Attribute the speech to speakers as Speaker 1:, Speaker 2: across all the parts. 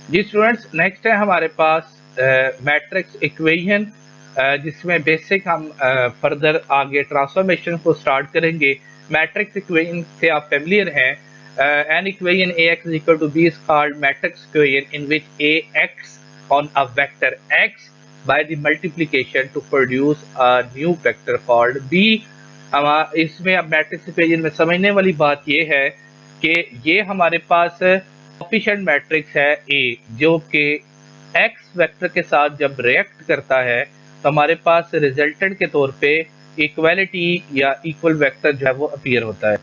Speaker 1: जी students, next है हमारे पास मैट्रिक्स इक्वेशन, जिसमें बेसिक हम फर्दर आगे ट्रांसफॉर्मेशन को स्टार्ट करेंगे। मैट्रिक्स इक्वेशन से आप फेमिलियर हैं। An equation A x equal to B is called matrix equation in which A x on a vector x by the multiplication to produce a new vector called b। इसमें अब matrix equation में समझने वाली बात ये है कि ये हमारे पास कोफिशिएंट मैट्रिक्स है ए, जो कि एक्स वेक्टर के साथ जब रिएक्ट करता है तो हमारे पास रिजल्टेंट के तौर पे इक्वालिटी या इक्वल वेक्टर जो है वो अपीयर होता है।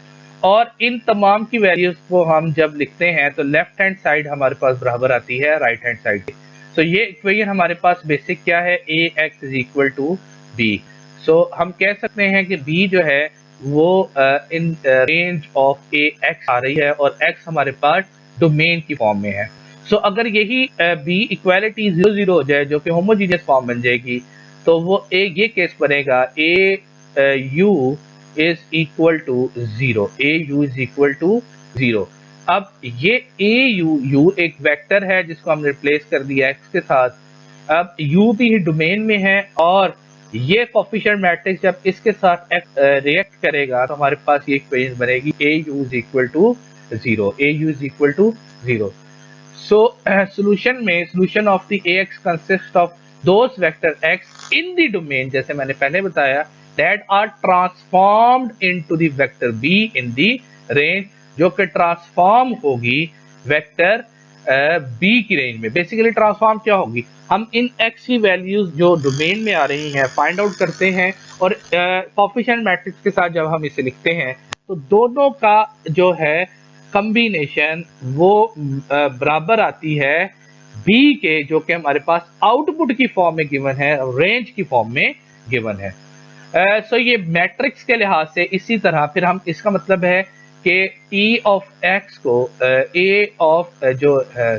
Speaker 1: और इन तमाम की वैल्यूज को हम जब लिखते हैं तो लेफ्ट हैंड साइड हमारे पास बराबर आती है राइट हैंड साइड के। तो ये इक्वेशन हमारे पास बेसिक क्या है, A X is equal to B. So हम कह सकते हैं कि बी जो है वो in range of A X आ रही है और एक्स हमारे पास डोमेन की फॉर्म में है। सो अगर यही बी इक्वालिटी 0 0 हो जाए जो कि होमोजीनियस फॉर्म बन जाएगी, तो वो ये केस बनेगा A U is equal to 0, A U is equal to 0। अब ये ए यू एक वेक्टर है जिसको हमने रिप्लेस कर दिया एक्स के साथ। अब यू भी डोमेन में है और ये कोफिशिएंट मैट्रिक्स जब इसके साथ रिएक्ट करेगा तो हमारे पास ये इक्वेशन बनेगी A U is equal to 0, A U is equal to 0। So solution of the ax consists of those vector x in the domain, जैसे मैंने पहले बताया, that are transformed into the vector b in the range, जो कि transform होगी vector b की range में। Basically transform क्या होगी, हम इन x की वैल्यूज जो डोमेन में आ रही हैं फाइंड आउट करते हैं और कोफिशिएंट मैट्रिक्स के साथ जब हम इसे लिखते हैं तो दोनों का जो है कॉम्बिनेशन वो बराबर आती है बी के, जो कि हमारे पास आउटपुट की फॉर्म में गिवन है, रेंज की फॉर्म में गिवन है। सो ये मैट्रिक्स के लिहाज से इसी तरह फिर हम इसका मतलब है कि टी ऑफ एक्स को ए ऑफ जो है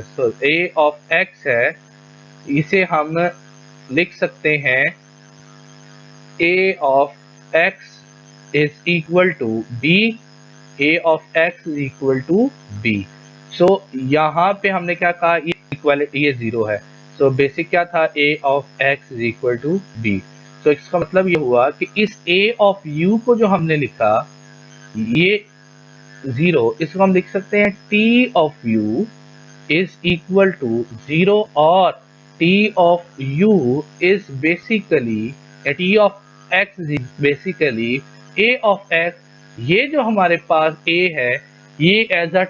Speaker 1: ए ऑफ एक्स है, इसे हम लिख सकते हैं A of x is equal to B, A of x is equal to B. So यहाँ पे हमने क्या कहा, ये इक्वालिटी ये 0 है। सो बेसिक क्या था, A of x is equal to B. So इसका मतलब ये हुआ कि इस ए ऑफ यू को जो हमने लिखा ये 0, इसको हम लिख सकते हैं T of u is equal to 0 और T of u is basically T of x is basically A of x. ये जो हमारे पास ए है ये एज अ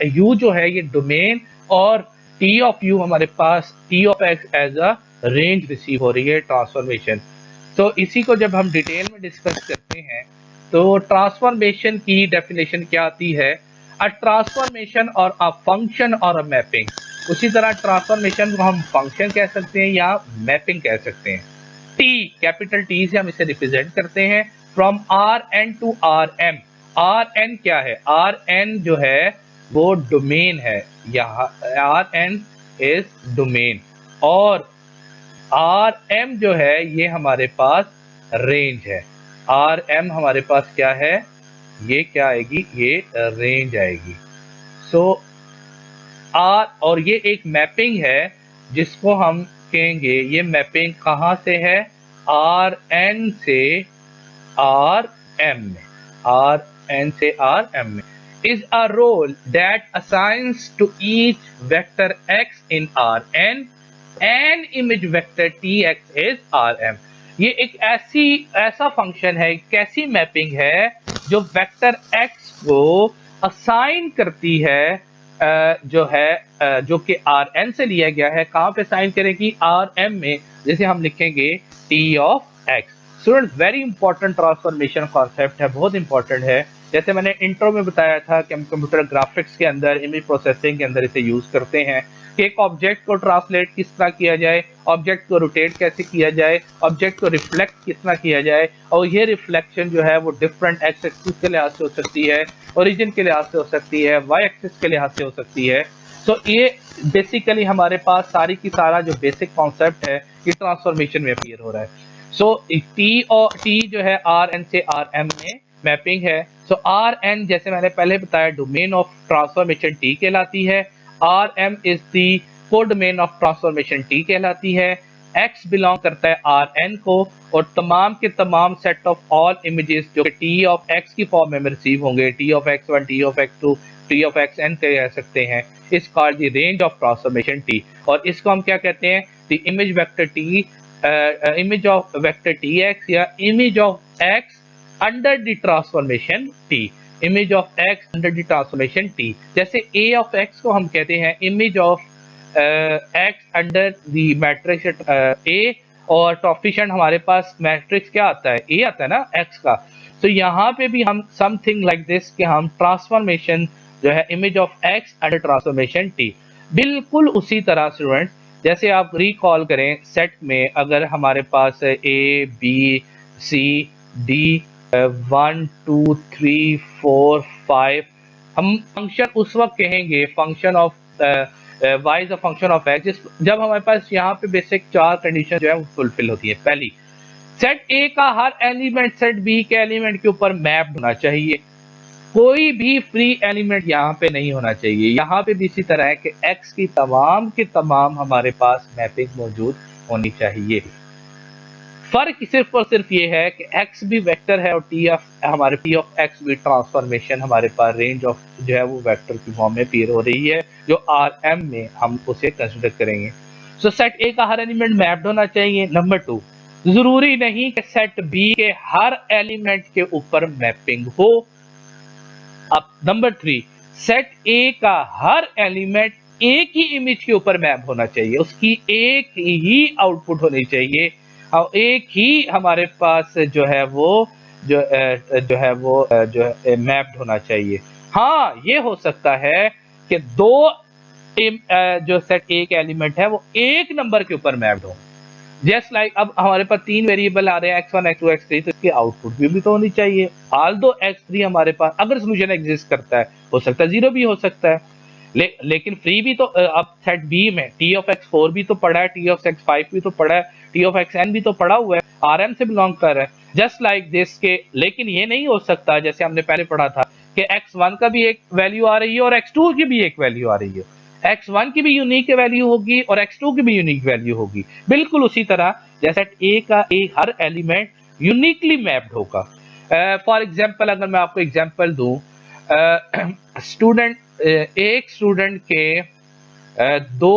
Speaker 1: यू जो है ये डोमेन और टी ऑफ यू हमारे पास T of X as a range receive हो रही है ट्रांसफॉर्मेशन। तो इसी को जब हम डिटेल में डिस्कस करते हैं तो ट्रांसफॉर्मेशन की डेफिनेशन क्या आती है, अ ट्रांसफॉर्मेशन और अ फंक्शन और अ मैपिंग। उसी तरह ट्रांसफॉर्मेशन को हम फंक्शन कह सकते हैं या मैपिंग कह सकते हैं। टी, कैपिटल टी से हम इसे रिप्रेजेंट करते हैं from R n to R m. R n क्या है, आर एन जो है वो डोमेन है, यहाँ आर एन इज डोमेन और आर एम जो है ये हमारे पास रेंज है। आर एम हमारे पास क्या है, ये क्या आएगी, ये रेंज आएगी। सो आर और ये एक मैपिंग है जिसको हम कहेंगे, ये मैपिंग कहाँ से है, आर एन से आर एम में, आर एन से आर एम में। is a role that assigns to each vector x in Rn an image vector tx is Rm। ये एक ऐसा फंक्शन है, एक ऐसी मैपिंग है जो वेक्टर x को असाइन करती है, जो है जो कि Rn से लिया गया है। कहाँ पे साइन करेगी, Rm में, जैसे हम लिखेंगे t of x। Student very important transformation concept है, बहुत इंपॉर्टेंट है। जैसे मैंने इंट्रो में बताया था कि हम कंप्यूटर ग्राफिक्स के अंदर, इमेज प्रोसेसिंग के अंदर इसे यूज करते हैं कि एक ऑब्जेक्ट को ट्रांसलेट किस तरह किया जाए, ऑब्जेक्ट को रोटेट कैसे किया जाए, ऑब्जेक्ट को रिफ्लेक्ट किस तरह किया जाए, और ये रिफ्लेक्शन जो है वो डिफरेंट एक्स एक्सिस के लिहाज से हो सकती है, ओरिजिन के लिहाज से हो सकती है, वाई एक्सिस के लिहाज से हो सकती है। सो ये बेसिकली हमारे पास सारी की सारा जो बेसिक कॉन्सेप्ट है ये ट्रांसफॉर्मेशन में अपीयर हो रहा है। सो टी और टी जो है आर एन से आर एम में मैपिंग है। सो आर एन जैसे मैंने पहले बताया डोमेन ऑफ ट्रांसफॉर्मेशन टी कहलाती है, R m is the codomain of transformation T कहलाती है। एक्स बिलोंग करता है आर एन को, और तमाम के तमाम सेट ऑफ ऑल इमेजेस जो टी ऑफ एक्स की फॉर्म में रिसीव होंगे, T of X one, T of X two, T of X N कह सकते हैं, is called the range of transformation T. और इसको हम क्या कहते हैं? The image vector T, image of vector T X, या image of X under the transformation T, image of X under the transformation T. जैसे ए ऑफ एक्स को हम कहते हैं image of X under the matrix A, और coefficient हमारे पास matrix क्या आता है? ए आता है ना एक्स का। तो यहाँ पे भी हम समथिंग लाइक दिस कि हम ट्रांसफॉर्मेशन जो है image of X under transformation T, बिल्कुल उसी तरह स्टूडेंट्स जैसे आप रिकॉल करें सेट में अगर हमारे पास ए बी सी डी 1 2 3 4 5, हम फंक्शन उस वक्त कहेंगे function of y is a function of x जब हमारे पास यहाँ पे बेसिक चार कंडीशन जो है वो फुलफिल होती है। पहली, सेट ए का हर एलिमेंट सेट बी के एलिमेंट के ऊपर मैप्ड होना चाहिए, कोई भी फ्री एलिमेंट यहाँ पे नहीं होना चाहिए। यहाँ पे भी इसी तरह है कि x की तमाम के तमाम हमारे पास मैपिंग मौजूद होनी चाहिए। फर्क सिर्फ और सिर्फ ये है कि x भी वेक्टर है और हमारे p ऑफ x भी ट्रांसफॉर्मेशन हमारे पास रेंज ऑफ जो है वो वेक्टर की फॉर्म में अपीयर हो रही है, जो Rm में हम उसे कंसिडर करेंगे। सो सेट A का हर एलिमेंट मैप्ड होना चाहिए। नंबर 2, जरूरी नहीं कि सेट B के हर एलिमेंट के ऊपर मैपिंग हो। अब नंबर 3, सेट A का हर एलिमेंट एक ही इमेज के ऊपर मैप होना चाहिए, उसकी एक ही आउटपुट होनी चाहिए और एक ही हमारे पास जो है वो मैप्ड होना चाहिए। हाँ, ये हो सकता है कि जो सेट ए के एलिमेंट है वो एक नंबर के ऊपर मैप्ड हो। जस्ट लाइक अब हमारे पास तीन वेरिएबल आ रहे हैं x1 x2 x3, तो इसकी आउटपुट भी तो होनी चाहिए। ऑल्दो x3 हमारे पास अगर सोल्यूशन एग्जिस्ट करता है, हो सकता है 0 भी हो सकता है, लेकिन फ्री भी तो अब सेट बी में t ऑफ x4 भी तो पड़ा है, t ऑफ x5 भी तो पड़ा है, t ऑफ xn भी तो पड़ा हुआ है, Rm से बिलोंग कर रहा है। जस्ट लाइक दिस के, लेकिन ये नहीं हो सकता जैसे हमने पहले पढ़ा था कि x1 का भी एक वैल्यू आ रही है और x2 की भी एक वैल्यू आ रही है, x1 की भी यूनिक वैल्यू होगी और x2 की भी यूनिक वैल्यू होगी। बिल्कुल उसी तरह जैसे ए का हर एलिमेंट यूनिकली मैप्ड होगा। फॉर एग्जांपल अगर मैं आपको एग्जांपल दूं, एक स्टूडेंट के दो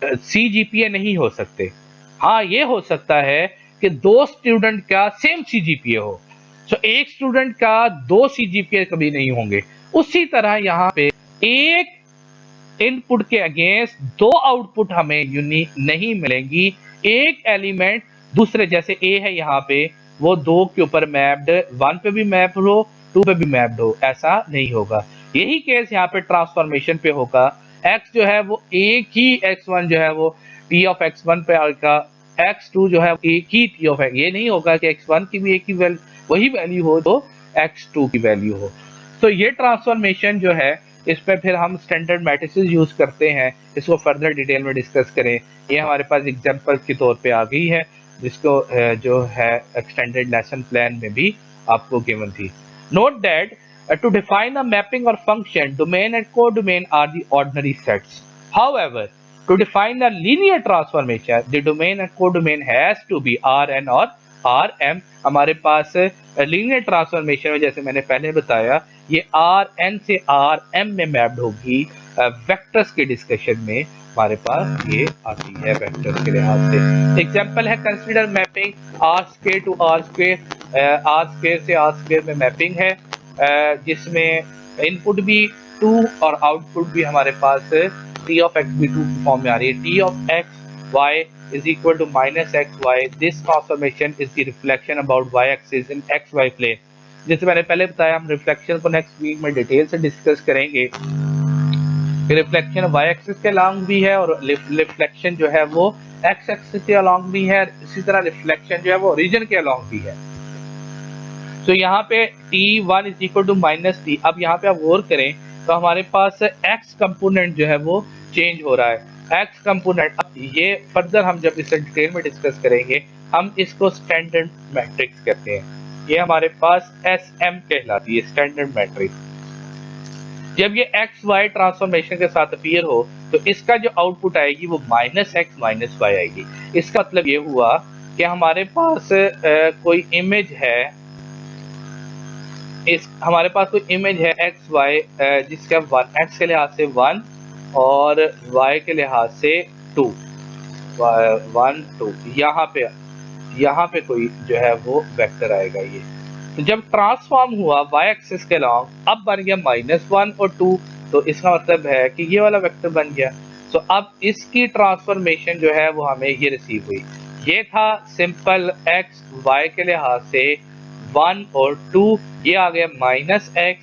Speaker 1: CGPA नहीं हो सकते। हाँ, ये हो सकता है कि दो स्टूडेंट का सेम CGPA हो। सो एक स्टूडेंट का दो CGPA कभी नहीं होंगे। उसी तरह यहाँ पे एक इनपुट के अगेंस्ट दो आउटपुट हमें यूनिक नहीं मिलेंगी। एक एलिमेंट दूसरे, जैसे ए है यहाँ पे, वो दो के ऊपर मैप्ड, 1 पे भी मैप्ड हो, 2 पे भी मैप्ड हो, ऐसा नहीं होगा। यही केस यहाँ पे ट्रांसफॉर्मेशन पे होगा। x जो है वो एक ही x1 जो है वो t ऑफ x1 पे आएगा, x2 जो है एक ही t ऑफ x, ये नहीं होगा कि x1 की भी एक ही वही वैल्यू हो तो x2 की वैल्यू हो। तो ये ट्रांसफॉर्मेशन जो है इस पर फिर हम स्टैंडर्ड मैट्रिसेस यूज करते हैं, इसको फर्दर डिटेल में डिस्कस करें। ये हमारे पास एग्जांपल के तौर पे आ गई है, जिसको जो है एक्सटेंडेड लेसन प्लान में भी आपको गिवन थी। Note that to define a mapping or function, domain and codomain are the ordinary sets. However, to define a linear transformation, the domain and codomain has to be Rn or Rm। हमारे पास linear transformation में जैसे मैंने पहले बताया ये Rn से Rm में mapped होगी। वेक्टर्स के डिस्कशन में हमारे पास ये आती है वेक्टर्स के लिहाज से। एग्जांपल है, consider mapping R square to R square, R square से R स्क्वायर में मैपिंग है, जिसमें इनपुट भी 2 और आउटपुट भी हमारे पास t ऑफ x भी 2 की फॉर्म में आ रही है। t of x y is equal to minus xy. This transformation is the reflection about y axis in xy plane. जैसे मैंने पहले बताया, हम रिफ्लेक्शन को नेक्स्ट वीक में डिटेल से डिस्कस करेंगे। रिफ्लेक्शन y एक्सिस के अलोंग भी है और रिफ्लेक्शन जो है वो x एक्सिस के अलोंग भी है, इसी तरह रिफ्लेक्शन जो है वो रीजन के अलोंग भी है। तो यहाँ पे t1 is equal to minus t। अब यहाँ पे आप गौर करें तो हमारे पास x कंपोनेंट जो है वो चेंज हो रहा है। x कंपोनेंट, अब ये फर्दर हम जब इसे डिटेल में डिस्कस करेंगे, हम इसको स्टैंडर्ड मैट्रिक्स कहते हैं। ये हमारे पास SM कहलाती है, स्टैंडर्ड मैट्रिक्स। जब ये एक्स वाई ट्रांसफॉर्मेशन के साथ अपीयर हो तो इसका जो आउटपुट आएगी वो माइनस एक्स माइनस वाई आएगी। इसका मतलब ये हुआ कि हमारे पास कोई इमेज है, हमारे पास कोई इमेज है एक्स वाई जिसका एक्स के लिहाज से 1 और वाई के लिहाज से 2, 1 2 यहाँ पे कोई जो है वो वेक्टर आएगा। ये तो जब ट्रांसफॉर्म हुआ वाई एक्सिस के अलॉन्ग अब बन गया -1 और 2, तो इसका मतलब है कि ये वाला वेक्टर बन गया। तो अब इसकी ट्रांसफॉर्मेशन जो है वो हमें ये रिसीव हुई। ये था सिंपल एक्स वाई के लिहाज से 1 और 2, ये आ गया -x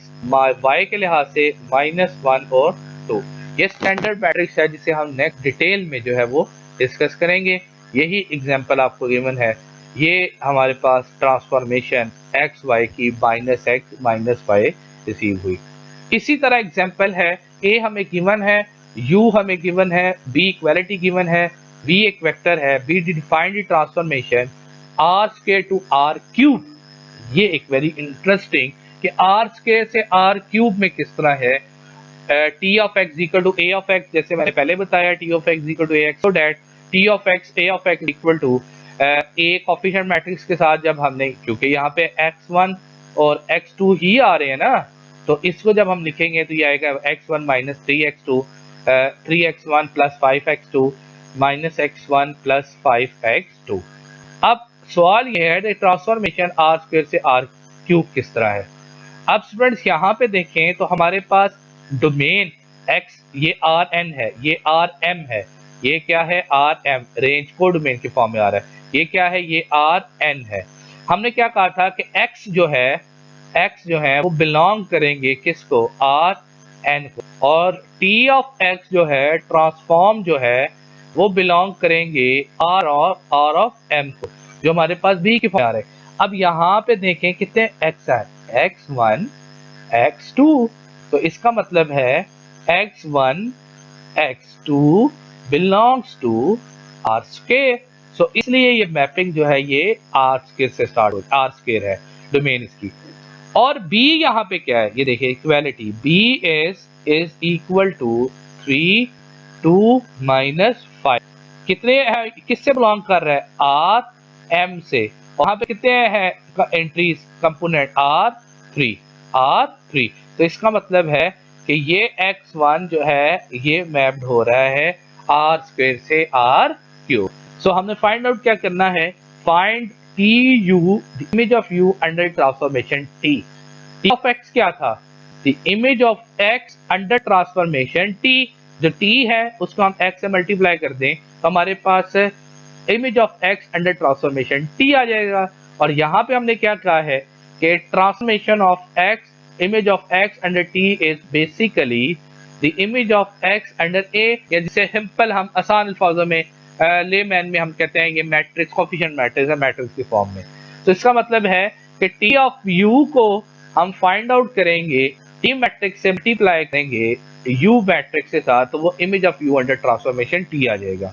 Speaker 1: वाई के लिहाज से -1 और 2। ये स्टैंडर्ड मैट्रिक्स है जिसे हम नेक्स्ट डिटेल में जो है वो डिस्कस करेंगे। यही एग्जांपल आपको गिवन है। ये हमारे पास ट्रांसफॉर्मेशन एक्स वाई की -x -y रिसीव हुई। इसी तरह एग्जांपल है a हमें गिवन है, u हमें गिवन है, b इक्वालिटी गिवन है, v एक वेक्टर है, b defined the transformation r² to r³। ये एक वेरी इंटरेस्टिंग कि r² से r³ में किस तरह है t of x equal to a of x, जैसे मैंने पहले बताया t of x equal to ax, so that t of x a of x equal to a coefficient matrix के साथ जब हमने, क्योंकि यहाँ पे x1 और x2 ही आ रहे हैं ना, तो इसको जब हम लिखेंगे तो ये आएगा x1 minus 3x2 3x1 plus 5x2 minus x1 plus 5x2। अब सवाल ये है ट्रांसफॉर्मेशन r² से r³ किस तरह है। अब स्टूडेंट्स यहाँ पे देखें तो हमारे पास डोमेन x ये Rn है, ये Rm है, ये क्या है Rm, रेंज को डोमेन के फॉर्म में आ रहा है। ये क्या है, ये Rn है। हमने क्या कहा था कि x जो है वो बिलोंग करेंगे किसको, Rn को, और t ऑफ x जो है ट्रांसफॉर्म जो है वो बिलोंग करेंगे R ऑफ m को, जो हमारे पास b के फॉर्म में आ रहा है। अब यहाँ पे देखें कितने x है, x1 x2, तो इसका मतलब है x1 x2 belongs to r²। सो इसलिए ये मैपिंग जो है ये r² से स्टार्ट होती है, r² है डोमेन इसकी। और b यहाँ पे क्या है, ये देखिए equality, b is equal to 3 2 -5, कितने है, किससे बिलोंग कर रहा है, rm से। वहां पे कितने हैं एंट्रीज कंपोनेंट, r3। तो इसका मतलब है कि ये x1 जो है ये मैप्ड हो रहा है r² से r³। सो हमने फाइंड आउट क्या करना है, find tu image of u under transformation t। t of x क्या था, the image of x under transformation t। जो t है उसको हम x से मल्टीप्लाई कर दें तो हमारे पास image of x under transformation t आ जाएगा। और यहाँ पे हमने क्या कहा है कि transformation of x image of x under t is basically the image of x under a, या जिसे सिंपल हम आसान अल्फाजों में लेमैन में हम कहते हैं ये मैट्रिक्स कोफिशिएंट मैट्रिक्स है मैट्रिक्स की फॉर्म में। तो इसका मतलब है कि t ऑफ u को हम फाइंड आउट करेंगे, t मैट्रिक्स से मल्टीप्लाई करेंगे u मैट्रिक्स के साथ, तो वो image of u under transformation t आ जाएगा।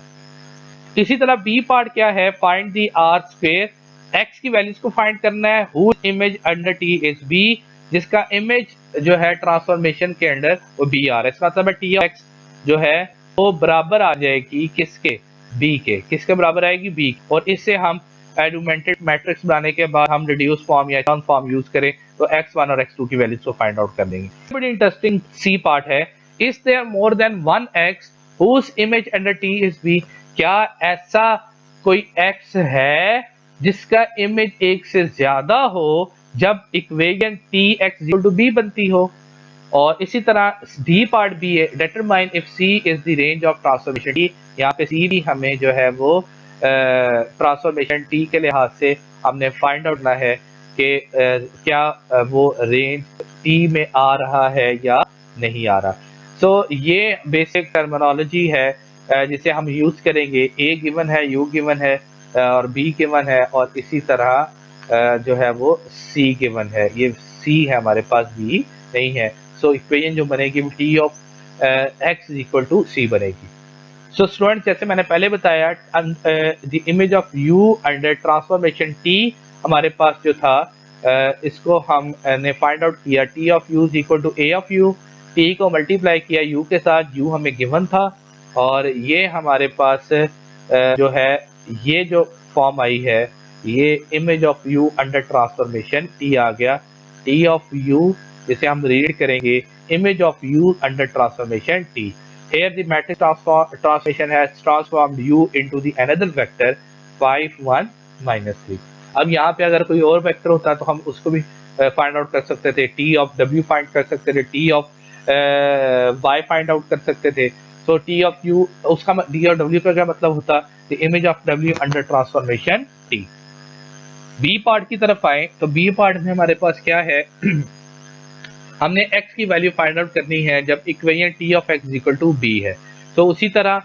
Speaker 1: इसी तरह बी पार्ट क्या है, फाइंड दी r², x की वैल्यूज को फाइंड करना है, whose image under t is b, जिसका इमेज जो है ट्रांसफॉर्मेशन के अंडर वो b आ रहा है। इसका मतलब है t ऑफ x जो है वो बराबर आ जाएगी किसके, b के, किसके बराबर आएगी, b। और इससे हम एडुमेंटेड मैट्रिक्स बनाने के बाद हम रिड्यूस फॉर्म या एचेलॉन फॉर्म यूज करें तो x1 और x2 की वैल्यूज को फाइंड आउट कर देंगे। बड़ी इंटरेस्टिंग सी पार्ट है, is there more than one x whose image under t is b, क्या ऐसा कोई x है जिसका इमेज एक से ज्यादा हो जब इक्वेशन tx=b बनती हो। और इसी तरह डी पार्ट भी है, determine if c is the range of transformation t। यहाँ पे c भी हमें जो है वो ट्रांसफॉर्मेशन t के लिहाज से हमने फाइंड आउट करना है कि क्या वो रेंज t में आ रहा है या नहीं आ रहा। सो ये बेसिक टर्मिनोलॉजी है जिसे हम यूज करेंगे। a गिवन है, u गिवन है और b गिवन है, और इसी तरह जो है वो c गिवन है। ये c है हमारे पास, b नहीं है। सो इक्वेशन जो बनेगी वो t of x equal to c बनेगी। सो स्टूडेंट जैसे मैंने पहले बताया the image of u under transformation t हमारे पास जो था इसको हम ने फाइंड आउट किया, t of u is equal to a of u, T को मल्टीप्लाई किया यू के साथ, यू हमें गिवन था, और ये हमारे पास जो है ये जो फॉर्म आई है ये image of U under transformation T आ गया। टी ऑफ यू जिसे हम रीड करेंगे image of U under transformation T. Here the matrix transformation has transformed u into the another vector 5 1 minus 3। अब यहाँ पे अगर कोई और वेक्टर होता तो हम उसको भी फाइंड आउट कर सकते थे, टी ऑफ डब्ल्यू फाइंड कर सकते थे, T of y find out कर सकते थे। तो टी ऑफ यू उसका डी और डब्ल्यू का क्या मतलब होता, द इमेज ऑफ डब्ल्यू under transformation T. B part की तरफ आए तो बी पार्ट में हमारे पास क्या है हमने x की वैल्यू फाइंड आउट करनी है जब equation t of x equal to b है। तो उसी तरह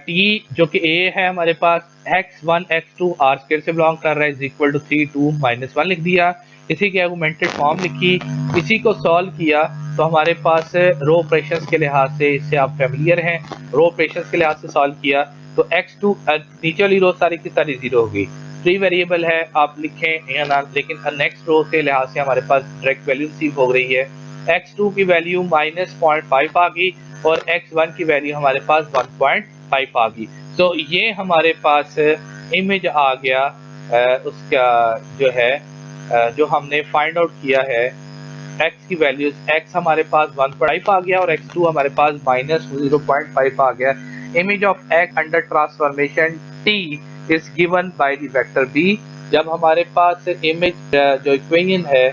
Speaker 1: t जो कि a है हमारे पास x1 x2 r स्क्वायर से बिलोंग कर रहा है इज इक्वल टू 3 2 -1 लिख दिया। इसी की आर्गुमेंटेड फॉर्म लिखी, इसी को सॉल्व किया तो हमारे पास रो ऑपरेशंस के लिहाज से इससे आप फेमिलियर हैं। रो ऑपरेशंस के लिहाज से सॉल्व किया तो x2 नीचे वाली रो सारी की सारी जीरो होगी। फ्री वेरिएबल है आप लिखें या ना, लेकिन नेक्स्ट रो के लिहाज से हमारे पास डायरेक्ट वैल्यू रिसीव हो रही है। x2 की वैल्यू -0.5 आ गई और x1 की वैल्यू हमारे पास 1.5 आ गई। तो ये हमारे पास इमेज आ गया उसका जो है जो हमने फाइंड आउट किया है x की वैल्यूज, x हमारे पास 1.5 आ गया और x2 हमारे पास -0.5 आ गया। Image of x under transformation t is given by the vector b। जब हमारे पास इमेज जो इक्वेशन है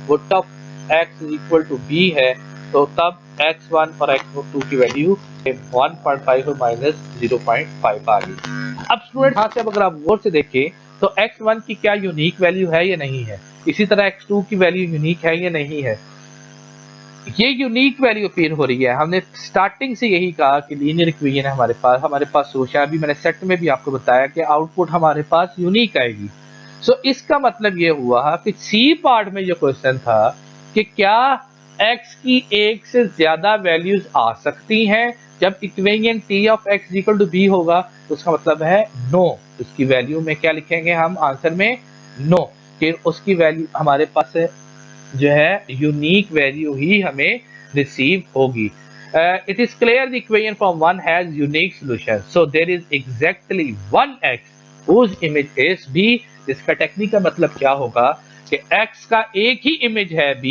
Speaker 1: वो T of x equal to b है तो तब x1 और x2 की वैल्यू 1.5 और -0.5 आ गई। अब स्टूडेंट यहाँ से अब अगर आप गौर से देखें तो x1 की क्या यूनिक वैल्यू है या नहीं है, इसी तरह x2 की वैल्यू यूनिक है या नहीं है। ये यूनिक वैल्यू अपीयर हो रही है। हमने स्टार्टिंग से यही कहा कि लीनियर इक्वेशन है हमारे पास सोचा, अभी मैंने सेट में भी आपको बताया कि आउटपुट हमारे पास यूनिक आएगी। सो इसका मतलब ये हुआ कि सी पार्ट में जो क्वेश्चन था कि क्या x की एक से ज्यादा वैल्यूज आ सकती हैं जब equation t of x equal to b होगा, तो उसका मतलब है नो। उसकी वैल्यू में क्या लिखेंगे हम आंसर में, नो, कि उसकी वैल्यू हमारे पास जो है यूनिक वैल्यू ही हमें रिसीव होगी। It is clear the equation from one has unique solution, so there is exactly one x whose image is b। इसका टेक्निक का मतलब क्या होगा कि x का एक ही इमेज है b,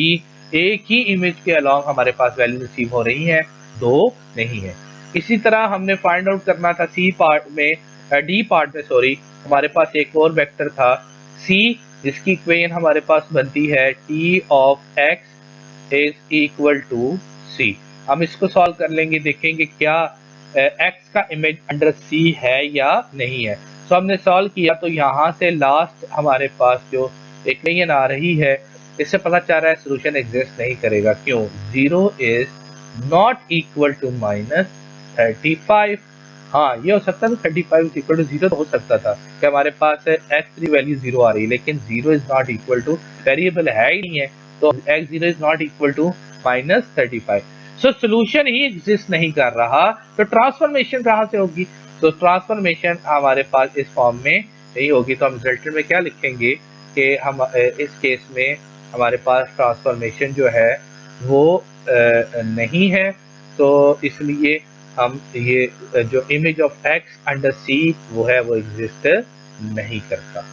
Speaker 1: एक ही इमेज के अलोंग हमारे पास वैल्यू रिसीव हो रही है, दो नहीं है। इसी तरह हमने फाइंड आउट करना था सी पार्ट में, डी पार्ट में सॉरी, हमारे पास एक और वेक्टर था c जिसकी इक्वेशन हमारे पास बनती है t of x is equal to c। हम इसको सॉल्व कर लेंगे, देखेंगे क्या x का इमेज अंडर c है या नहीं है। तो हमने सॉल्व किया तो यहाँ से लास्ट हमारे पास जो इक्वेशन आ रही है इससे पता चल रहा है सोल्यूशन एग्जिस्ट नहीं करेगा। क्यों? 0 इज नॉट इक्वल टू -35। हाँ ये हो सकता है 35 इक्वल टू 0 तो हो सकता था कि हमारे पास x3 वैल्यू 0 आ रही है, लेकिन 0 is not equal to variable है ही नहीं है, तो x0 is not equal to -35। So solution ही एग्जिस्ट नहीं कर रहा, तो ट्रांसफॉर्मेशन कहाँ से होगी? तो ट्रांसफॉर्मेशन हमारे पास इस फॉर्म में नहीं होगी। तो हम रिजल्टेंट में क्या लिखेंगे कि हम इस केस में हमारे पास ट्रांसफॉर्मेशन जो है वो नहीं है, तो इसलिए हम ये जो image of x under c वो है वो एग्जिस्ट नहीं करता।